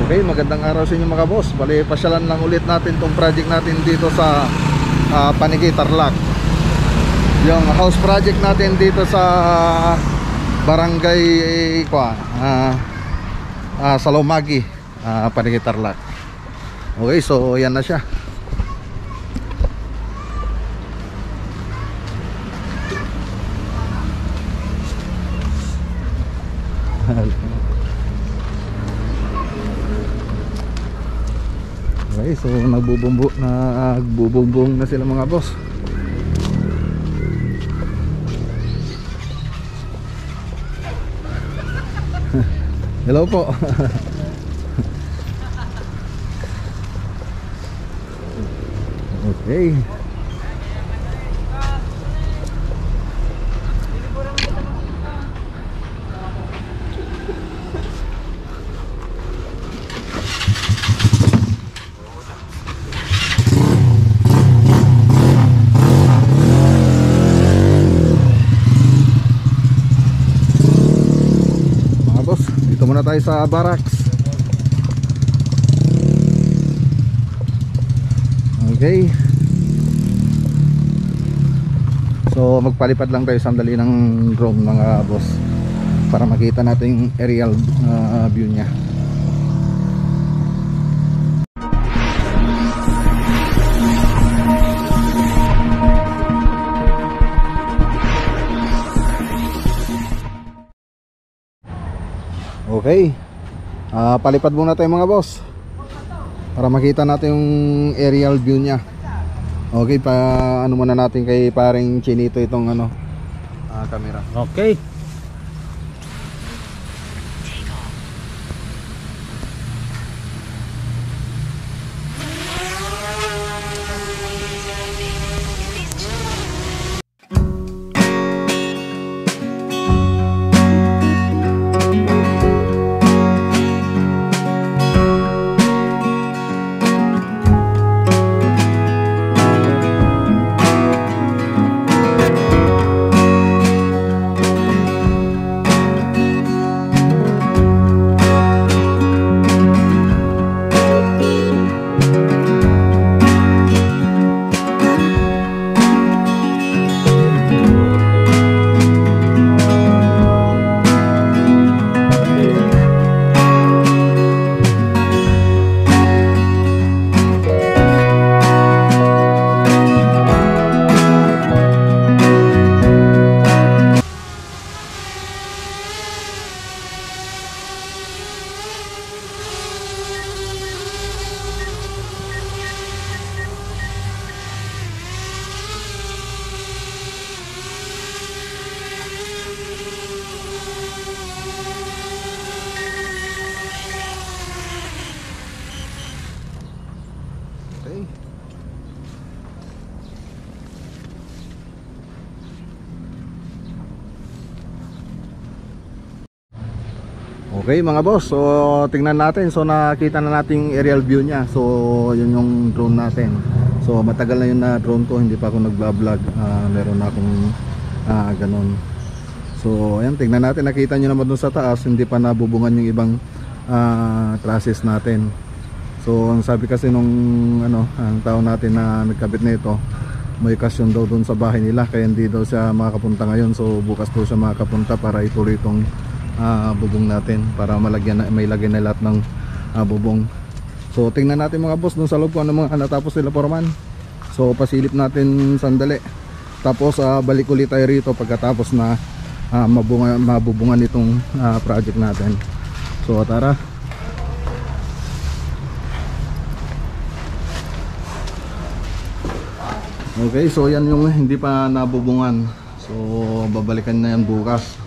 Okay, magandang araw sa inyo mga boss. Bali, pasyalan lang ulit natin tong project natin dito sa Paniki, Tarlac. Yung house project natin dito sa Barangay Salomagi, Paniki, Tarlac. Okay, so yan na siya. Okay, so nagbubumbong na sila mga boss. Hello po. Okay. Dito muna tayo sa barracks. Okay. So magpalipad lang tayo sandali ng drone mga boss para makita natin yung aerial view niya. Okay, palipad muna tayo mga boss para makita natin yung aerial view nya. Okay, ano muna natin kay paring Chinito itong camera. Okay. Okay mga boss, so tingnan natin. So nakita na natin yung aerial view nya. So yun yung drone natin. So matagal na yun na drone ko, hindi pa ako nagbablog. Meron na akong ganun. So ayan, tingnan natin. Nakita nyo naman dun sa taas, hindi pa nabubungan yung ibang trusses natin. So ang sabi kasi nung ang tao natin na nagkabit na ito, may okasyon daw dun sa bahay nila, kaya hindi daw siya makapunta ngayon. So bukas daw siya makapunta para ituloy itong bubong natin, para may lagyan na lahat ng bubong. So tingnan natin mga boss dun sa loob kung ano mga natapos nila foreman. So pasilip natin sandali, tapos balik ulit tayo rito pagkatapos na mabubungan itong project natin. So tara. Okay, so yan yung hindi pa nabubungan. So babalikan na yan bukas.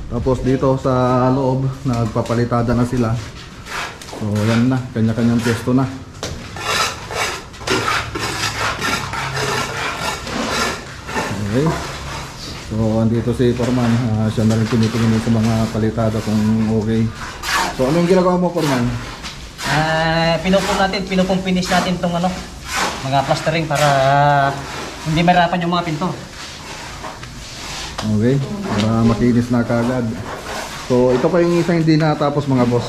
Tapos dito sa loob, nagpapalitada na sila. So yan na, kanya-kanyang pwesto na. Okay. So andito si Foreman, siya na rin tinitingin sa mga palitada kung okay. So ano yung ginagawa mo, Foreman? Pinupong-finish natin itong mga plastering para hindi mahirapan yung mga pinto. Okay, para makinis na kagad. So ito pa yung isa hindi natapos mga boss.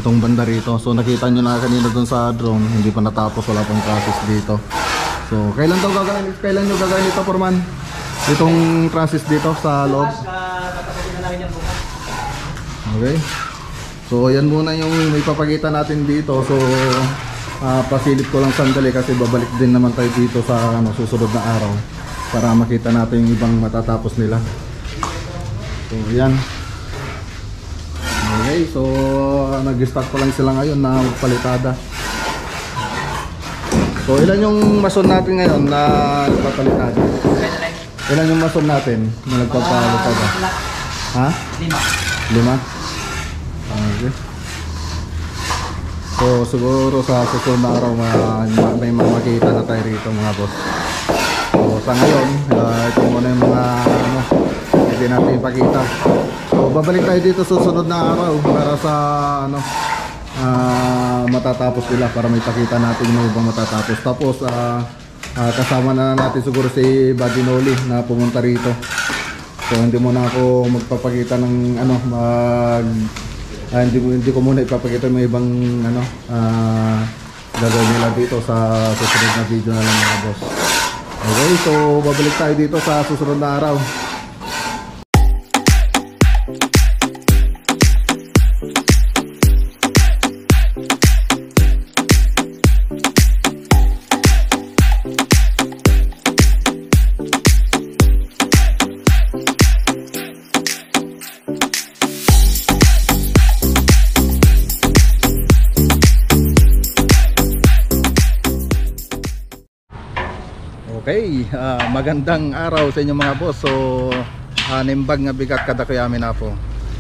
Itong banda rito. So nakita nyo na kanina dun sa drone, hindi pa natapos, wala pang process dito. So kailan nyo gagawin ito, Foreman? Itong process dito sa loob. Tatapusin na namin yan bukas. Okay. So yan muna yung ipapakita natin dito. So pasilip ko lang sandali kasi babalik din naman tayo dito sa susunod na araw para makita natin yung ibang matatapos nila. So yan. Okay, so nag-start pa lang sila ngayon na palitada. So ilan yung mason natin ngayon na nagpapalitada? Ilan yung mason natin na nagpapalitada? Ha? 5. 5? Okay. So siguro sa susunod na araw may makikita na tayo rito mga boss. So sa ngayon, ito muna yung mga hindi natin ipakita. So babalik tayo dito susunod na araw para sa matatapos nila, para may pakita natin yung ibang matatapos. Tapos kasama na natin siguro si Buddy Noli na pumunta rito. So hindi muna ako magpapakita ng hindi ko muna ipapakita yung ibang gagawin nila dito sa susunod na video na lang mga boss. Okay, so babalik tayo dito sa susunod na araw. Okay, magandang araw sa inyo mga boss. So, nimbag nga bigat kada kayami na po.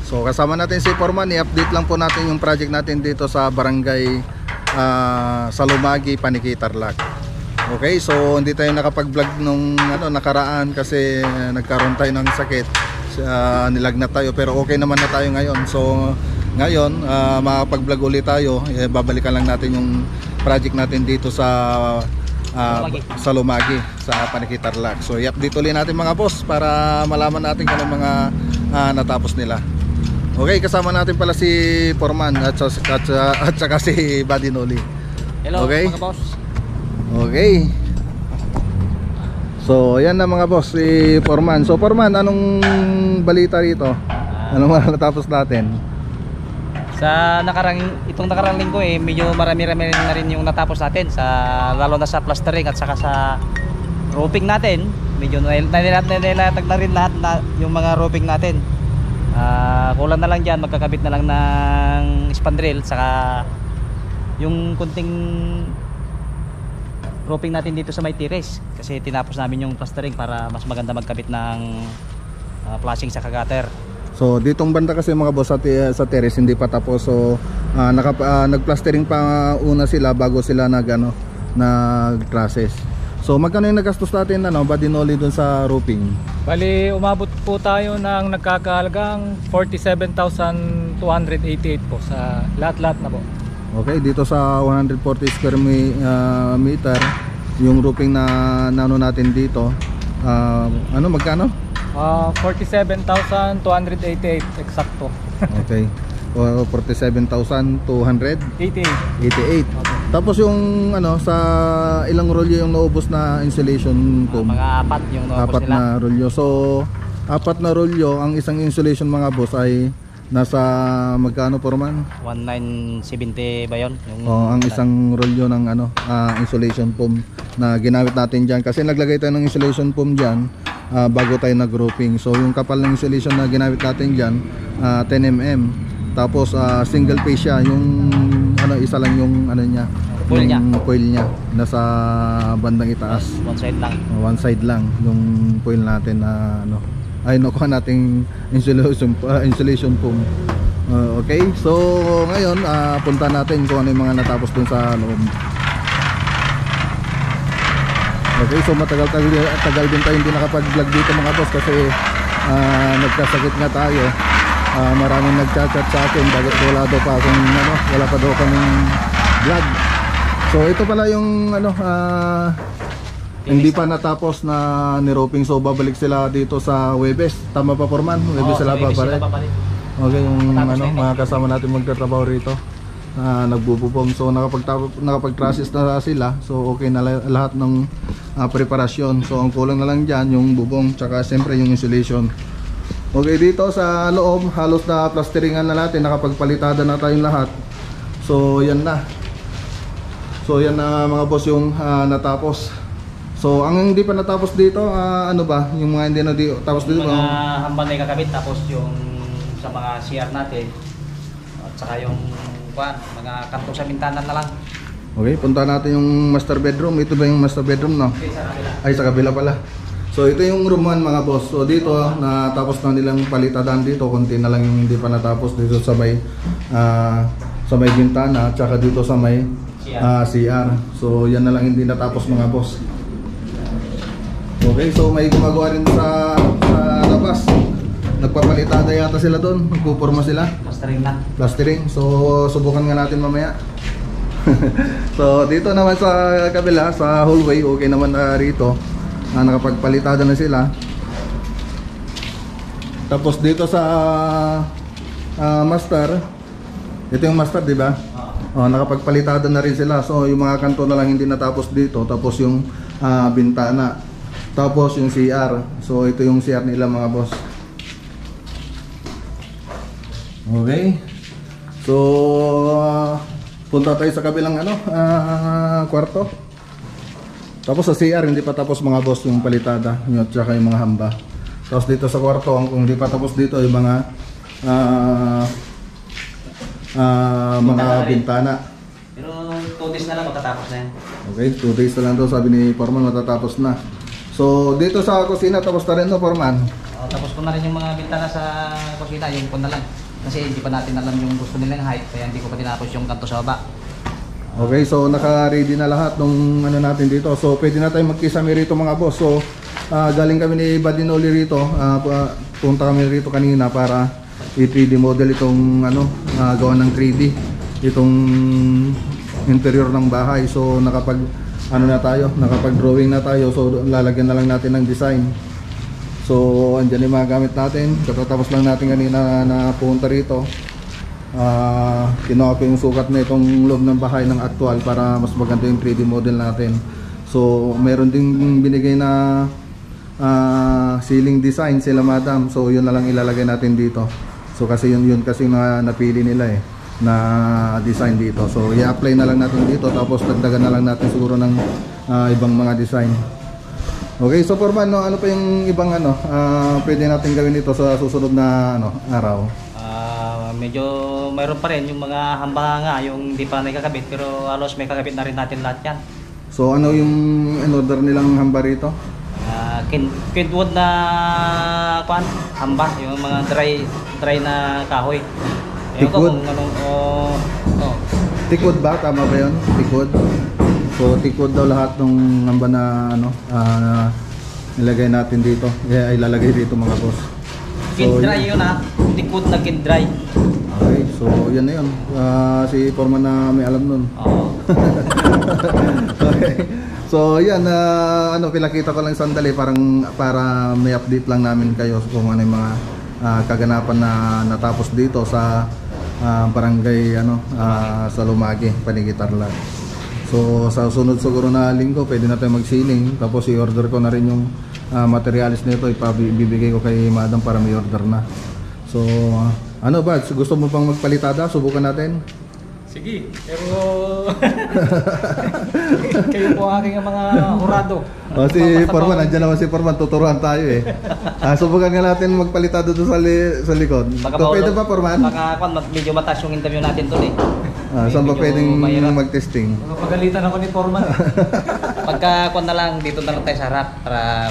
So, kasama natin si Foreman. I-update lang po natin yung project natin dito sa barangay Salumagi, Paniki, Tarlac. Okay, so hindi tayo nakapag-vlog nung nakaraan kasi nagkaroon tayo ng sakit. Nilagnat tayo pero okay naman na tayo ngayon. So, ngayon, makapag-vlog ulit tayo. Babalikan lang natin yung project natin dito sa Salumagi sa Paniki, Tarlac. So i-update ulit natin mga boss para malaman natin kung ano mga natapos nila. Okay, kasama natin pala si Foreman at saka si Buddy Noli. Hello okay, mga boss. Okay. So yan na mga boss, si Foreman. So Foreman, anong balita rito? Anong mga natapos natin? Sa itong nakarang linggo medyo marami-rami na rin yung natapos natin lalo na sa plastering at saka sa roofing natin. Medyo nilatag na rin lahat yung mga roofing natin. Kulang na lang dyan, magkakabit na lang ng spandrel saka yung kunting roofing natin dito sa may terrace kasi tinapos namin yung plastering para mas maganda magkabit ng flashing sa gutter. So ditong banda kasi mga boss sa terrace hindi pa tapos. So nagplastering pa una sila bago sila nag-process. So magkano yung nagastos natin Buddy Noli dun sa roofing? Bali umabot po tayo ng nagkakahalagang 47,288 po sa lahat-lahat na po. Okay, dito sa 140 square meter yung roofing na natin dito. Magkano? 47,288 eksakto. Okay. 47,288. 88. Tapos yung sa ilang rolyo yung naubos na insulation foam? Mga 4 yung naubos nila. 4 na rolyo. So 4 na rolyo, ang isang insulation mga boss ay nasa magkano Foreman? 1970 ba yun? Ang isang rolyo ng insulation foam na ginamit natin diyan kasi naglagay tayo ng insulation foam diyan bago tayo nag-roofing. So yung kapal ng insulation na ginamit natin diyan 10 mm. Tapos single phase siya, yung isa lang yung foil niya nasa bandang itaas. One side lang. One side lang yung foil natin na nakuha nating insulation foam. Okay, so ngayon punta natin kung ano yung mga natapos dun sa loob. Okay, so tagal din tayo hindi nakapag-vlog dito mga boss kasi nagkasakit nga tayo. Maraming nagchat-chat sa akin bakit wala pa daw kaming vlog. So ito pala yung hindi pa natapos na ni-roofing. So babalik sila dito sa Webes. Tama pa Foreman? Webes sila babalik. Okay, yung Matapos na yun, mga kasama natin magtatrabaho rito na nagbububong. So nakapag-process na sila. So okay na lahat ng preparasyon. So ang kulang na lang dyan yung bubong tsaka siyempre yung insulation. Okay, dito sa loob halos na plasteringan na natin, nakapagpalitada na tayong lahat. So yan na. So yan na mga boss yung natapos. So ang hindi pa natapos dito, ano ba? Yung mga hindi na tapos dito, Yung mga hambang na ikakabit, tapos yung sa mga CR natin at saka yung mga kanto sa bintanan na lang. okay, punta natin yung master bedroom. Ito ba yung master bedroom, no? Okay, sa kabila. Ay, sa kabila pala. So ito yung room 1 mga boss. So dito natapos na nilang palitadaan dito. Konti na lang yung hindi pa natapos dito sa may bintana at saka dito sa may CR. So yan na lang hindi natapos mga boss. Okay, so may gumagawa rin sa labas. Nagpapalitada yata sila doon. Nagpupurma sila. Plastering na. Plastering. So subukan nga natin mamaya. So dito naman sa kabila, sa hallway, okay naman rito. Nakapagpalitada na sila. Tapos dito sa master, ito yung master, di ba? Nakapagpalitada na rin sila. So yung mga kanto na lang hindi natapos dito. Tapos yung bintana. Tapos yung CR. So ito yung CR nila mga boss. Okay. So punta tayo sa kabilang kwarto. Tapos sa CR hindi pa tapos mga boss yung palitada, yung at saka yung mga hamba. Tapos dito sa kwarto, kung hindi pa tapos dito yung mga bintana. Pero 2 days na lang matatapos na yan. Okay, 2 days na lang daw sabi ni Foreman, matatapos na. So dito sa kusina tapos na rin no Foreman? Tapos ko na rin yung mga bintana sa kusina, yung ko na lang. Kasi hindi pa natin alam yung gusto nilang height, kaya hindi ko pa tinapos yung kanto sa baba. Okay, so naka-ready na lahat ng natin dito. So pwede na tayong magkisami rito mga boss. So galing kami ni Badinoli rito. Punta kami rito kanina para i-3D model itong gawa ng 3D itong interior ng bahay. So nakapag-drawing na tayo. So lalagyan na lang natin ng design. So andyan yung mga gamit natin. Katatapos lang natin kanina na punta rito. Kinuha ko yung sukat na itong loob ng bahay ng actual para mas maganda yung 3D model natin. So meron ding binigay na ceiling design sila madam. So yun na lang ilalagay natin dito. So kasi yun kasi na napili nila na design dito. So i-apply na lang natin dito, tapos dagdagan na lang natin siguro ng ibang mga design. Okay, so Foreman, ano pa yung ibang pwede natin gawin dito sa susunod na araw? Medyo mayroon pa rin yung mga hamba nga, yung hindi pa nakakabit, pero halos may kakabit na rin natin lahat yan. So ano yung in-order nilang hamba rito? Kentwood na hamba, yung mga dry na kahoy. Tikwood? Tikwood ba? Tama ba yun? Tikwood? So tikwood daw lahat ng hamba na nilagay natin dito. Ilalagay dito mga boss. Kindry yun tikwood na kindry. Okay, so yan na yun. Si Foreman na may alam nun. Oo. Okay. So yan, pinakita ko lang sandali para may update lang namin kayo kung ano yung mga kaganapan na natapos dito sa barangay sa Lumagi, Panigitarlan. So sa sunod siguro na linggo pwede na tayo mag-ceiling, tapos i-order ko na rin yung materials nito, ibibigay ko kay madam para may order na. So ano ba, gusto mo pang magpalitada? Subukan natin. Sige, pero kayo po aking mga hurado. Si Foreman, nandiyan naman si Foreman, tuturuan tayo subukan nga natin magpalitada doon sa likod. Pwede ba Foreman? Baka medyo mataas yung interview natin doon Saan ba pwedeng mag-testing? Pagalitan ako ni Foreman. Pagka na lang, dito na lang tayo sa harap para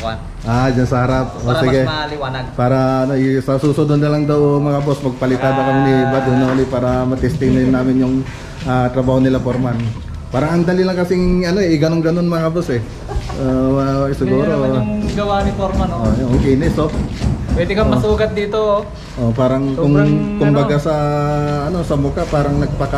dyan sa harap. para sige. mas maliwanag. Para sa susunod na lang daw mga boss, magpalitada kami ni Badinoli para matesting na rin namin yung trabaho nila Foreman. Parang ang dali lang kasing ganun-ganun mga boss siguro. Ngayon naman yung gawa ni Foreman. Yung kinis Pwede kang Oh. masugat dito. Oh. Oh, parang Sobrang, kumbaga ano, sa sa mukha parang Saka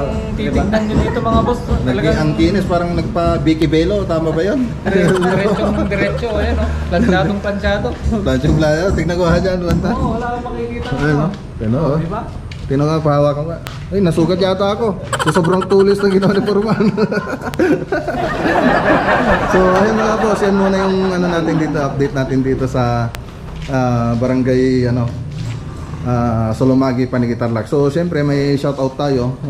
kung titignan nyo dito mga boss, ang talagang kinis parang nagpa Vicky Velo, tama ba 'yon? diretso ng diretso. Ayan, oh. Plansyadong plansyado. Planchong playa, tignan ko ha dyan, Wanta. Oo, wala kang makikita. Ayun, no? Tino, oh. Diba? Tino nga, pahawa ko nga. Ay, nasugat yata ako. So, sobrang tulis ng ginawa ni Purman. So, ayun mga boss, yan muna yung ano natin dito, update natin dito sa barangay, Solomagi, Panigitarlac. So, siyempre, may shoutout tayo.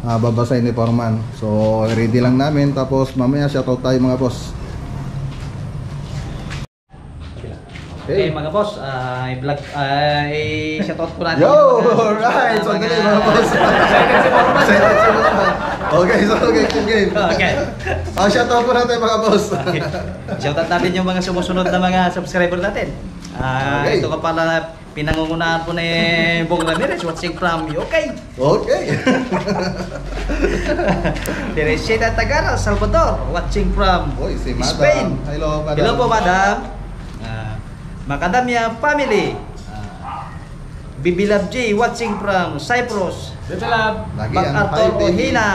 Babasahin ni Purman. So, ready lang namin. Tapos, mamaya shoutout tayo mga boss. Okay mga boss, i-vlog, i-shoutout po natin. Yo! Alright! So, dali mga boss. Okay, so game. Okay. Shoutout po natin mga boss. Shoutout natin yung mga sumusunod na mga subscriber natin. Okay. Ito ka pala pinangungunahan po ni Bong Ramirez, watching from UK. Okay. Teresita Tagara, Salvador, watching from Oy, si Madam. Spain. Hello, Madam. Hello po, Madam. Macadamia family. Bibilab J, watching from Cyprus. Dito lang. Lagi Bang yan, Arthur hi, baby. Ohina.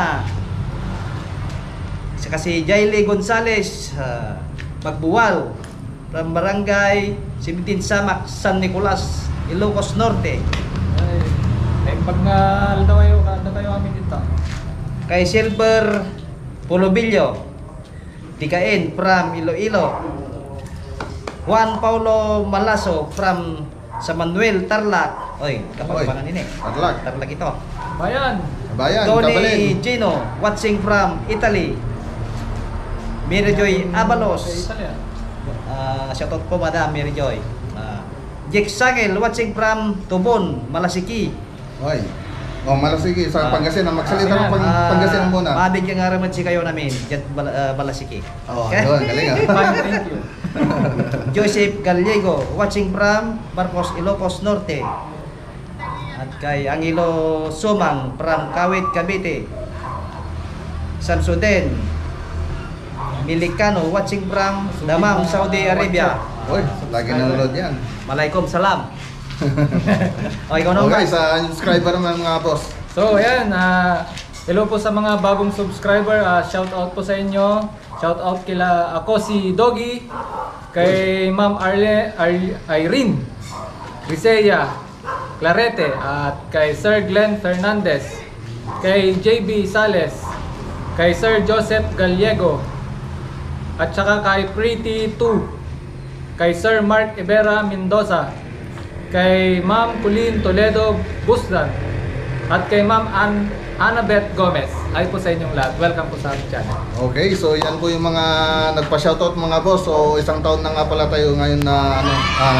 Saka si Jaile Gonzales, Magbuwal, from Barangay 17 Samak, San Nicolas, Ilocos Norte. Ay, pag naalda kayo kami dito. Kay Silver Polobillo, Tikain from Iloilo. Juan Paulo Malaso from San Manuel, Tarlac. Oy, kapagpangan ini. Tarlac. Tarlac ito. Bayan. Bayan, Tony Kabalin. Gino, watching from Italy. Mary Joy Sa Abalos. Italia. Shoutout po, Madam Mary Joy. Jake Sangel, watching from Tubon, Malasiki. Oy. Oh, malasigi sa Pangasinan. Magsalita ng Pangasinan. Pangasinan muna. Mabigyan nga raman si kayo namin, dyan Malasiki. Oh, Okay? yun, galing ah. Fine, thank you. Joseph Gallego, watching from Marcos, Ilocos Norte. At kay Angelo Sumang from Kawit, Cavite. Samsuden Milikano, watching from Damam, Saudi Arabia. Oy, lagi nanonood yan. Malaikum salam. O, ikaw naman. Okay, sa subscriber naman mga boss. So, ayan. Hello po sa mga bagong subscriber. Shout out po sa inyo. Shout out kila ako si Doggy. Kay Ma'am Irene Risea Clarete. At kay Sir Glenn Fernandez. Kay JB Sales. Kay Sir Joseph Gallego. At saka kay Pretty 2. Kay Sir Mark Ibera Mendoza. Kay Ma'am Colleen Toledo Busdan. At kay Ma'am Annabeth Gomez. Ay po sa inyong lahat. Welcome po sa aming channel. Okay, so yan po yung mga nagpa-shoutout mga boss. So isang taon na nga pala tayo ngayon na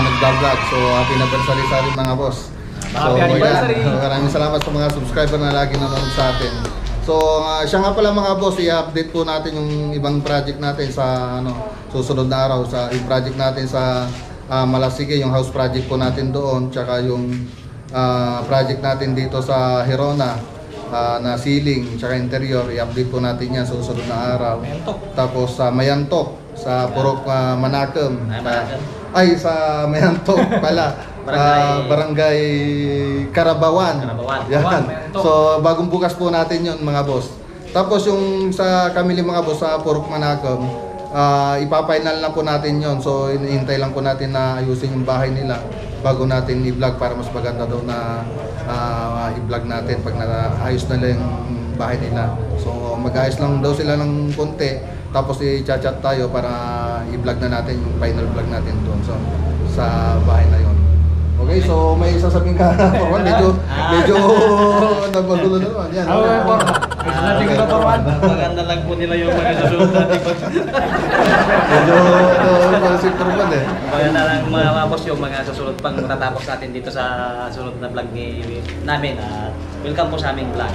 nag-vlog. So happy anniversary sa atin mga boss. So Happy anniversary. yan. Maraming salamat sa mga subscriber na lagi nanonood sa atin. So siya nga pala mga boss, i-update po natin yung ibang project natin sa susunod na araw, sa i-project natin sa Malasigi, yung house project po natin doon, tsaka yung project natin dito sa Hirona na ceiling tsaka interior, i-update po natin yan sa susunod na araw. Mayantok. Tapos sa Mayantok, sa Purok Manacem. Manacem. Sa Mayantok pala. Barangay Carabawan. Yan. Mayantok. So bagong bukas po natin yun mga boss. Tapos yung sa Camille mga boss sa Purok Manacem, ipa-final na po natin yon. So hinihintay lang po natin na ayusin yung bahay nila bago natin i-vlog para mas maganda daw na i-vlog natin pag naayos na lang yung bahay nila. So mag-ayos lang daw sila ng konti, tapos i-chat tayo para i-vlog na natin yung final vlog natin doon sa bahay na yon. Okay, so may sasabihin ka Porwan, medyo nagbagulo na naman. Yan. Maganda lang po nila yung mga susunod natin. Medyo si Porwan eh. Maganda lang mga boss yung mga susunod pang matatapos natin dito sa sunod na vlog namin. Welcome po sa aming vlog.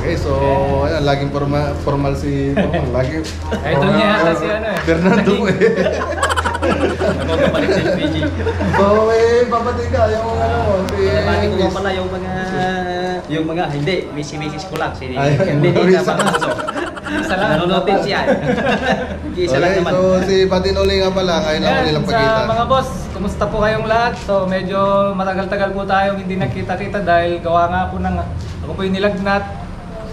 Okay, so ayan, laging formal si Porwan. Lagi. Ito niya yata si Fernando eh. Magpapalik sa LPG. So, papating ka yung si Pati ko nga pala yung mga hindi, misis ko lang. Ay, Hindi Marisa. sa mga suso. Isa lang. Nanonood din siya. Isa lang Okay, naman. so si Patinoli nga pala, ngayon ako Ayan, nilang sa pagkita. mga boss, kumusta po kayong lahat? So medyo matagal-tagal po tayong hindi nagkita-kita dahil gawa nga po ng ako po yung nilagnat.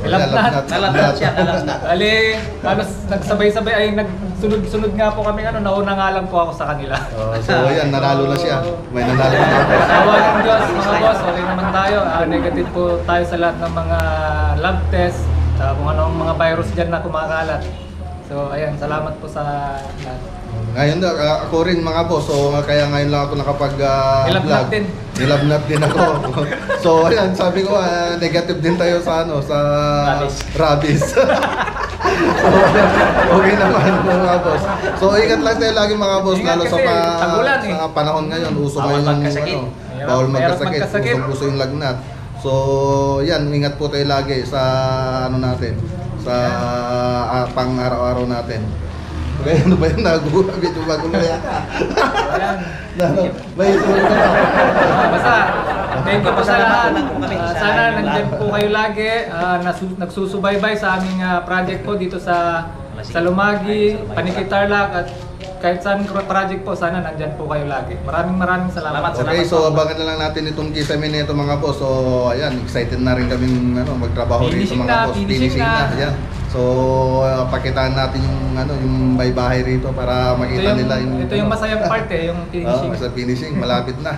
Nalagnat siya, nalagnat. Bali, halos nagsabay-sabay ay nagsunod-sunod nga po kami nauna nga lang po ako sa kanila. So ayan, nanalo na siya. May nanalo na ako. Tawa ng Diyos mga boss, okay naman tayo. Negative po tayo sa lahat ng mga lab test, kung anong mga virus dyan na kumakalat. So ayan, salamat po sa lahat. Ngayon ako rin mga boss, so kaya ngayon lang ako Nilagnat vlog. din. Nilagnat din ako. So ayan, sabi ko negative din tayo sa sa rabies. So okay naman mga boss. So ingat lang tayo lagi mga boss, Ingat lalo sa kasi tagulan, sa panahon ngayon, uso Bawal ngayon magkasakit. bawal Mahirap magkasakit, magkasakit. uso yung lagnat. So yan, ingat po tayo lagi sa ano natin, sa pang araw-araw natin. Okay, ano ba yun? Nag-uwa, medyo magulo yata. Ayan. May isulit ka pa. Basta, thank you po sa lahat. Kami sa Sana inyong nandiyan lahat. po kayo lagi. Nagsusubaybay sa aming project po dito sa Lumagi, Panikitarlac at kahit saan project po, sana nandyan po kayo lagi. Maraming salamat. Okay, so abangan na lang natin itong kisame nito mga boss. So ayan, excited na rin kaming magtrabaho rito Finishing mga na, boss. finishing na. Ayan. So pakitaan natin yung may bahay rito para makita nila yung ito yung masayang part yung finishing. Sa finishing, malapit na.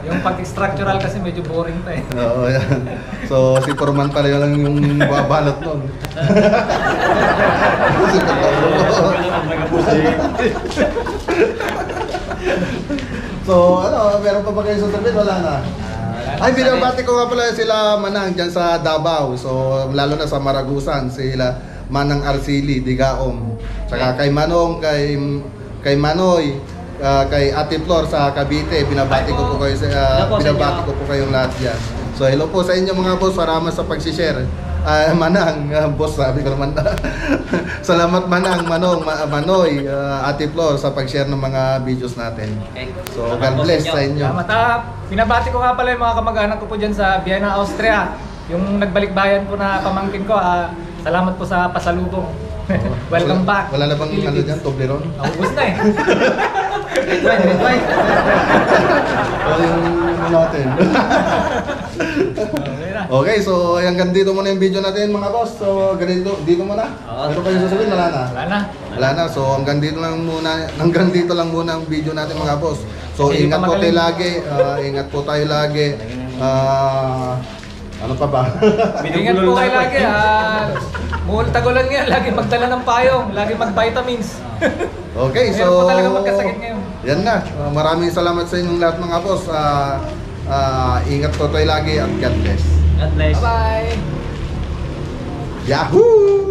Yung pag-structural kasi medyo boring pa eh. Oo, yan. So si Foreman pala yun lang yung babalot nun. So meron pa ba kayo sa tabi? Wala na. Ay, binabati ko nga pala sila Manang dyan sa Davao. So lalo na sa Maragusan, sila Manang Arcili, Digaom. Saka kay Manong, kay Manoy, kay Ate Flor sa Cavite. Binabati ko po kayo binabati ko po kayong lahat diyan. So hello po sa inyo mga boss, salamat sa pag-share. Manang, boss sabi ko naman. Salamat Manang, Manong, Manoy, Ate Flor sa pag-share ng mga videos natin. Okay. So God bless sa inyo. Pinabati ko nga pala yung mga kamag-anak ko po dyan sa Vienna, Austria. Yung nagbalik-bayan po na pamangkin ko, salamat po sa pasalubong. Welcome back. Wala na bang ano dyan, Toblerone? Ubus na eh. Red. Wala yung natin. Okay, so hanggang dito muna yung video natin mga boss. So dito muna. Pero kayo sasabihin, wala na. Wala na. So hanggang dito lang muna ang video natin mga boss. So Kasi ingat po magaling. tayo lagi. Ingat po tayo lagi. Ano pa ba? Ingat po kayo lagi. Tagulan nga, lagi magdala ng payong, lagi mag-vitamins. Okay, so Meron po talaga magkasakit ngayon. yan na. Maraming salamat sa inyong lahat mga boss. Ingat po tayo lagi at God bless. God bless. Bye-bye! Yahoo!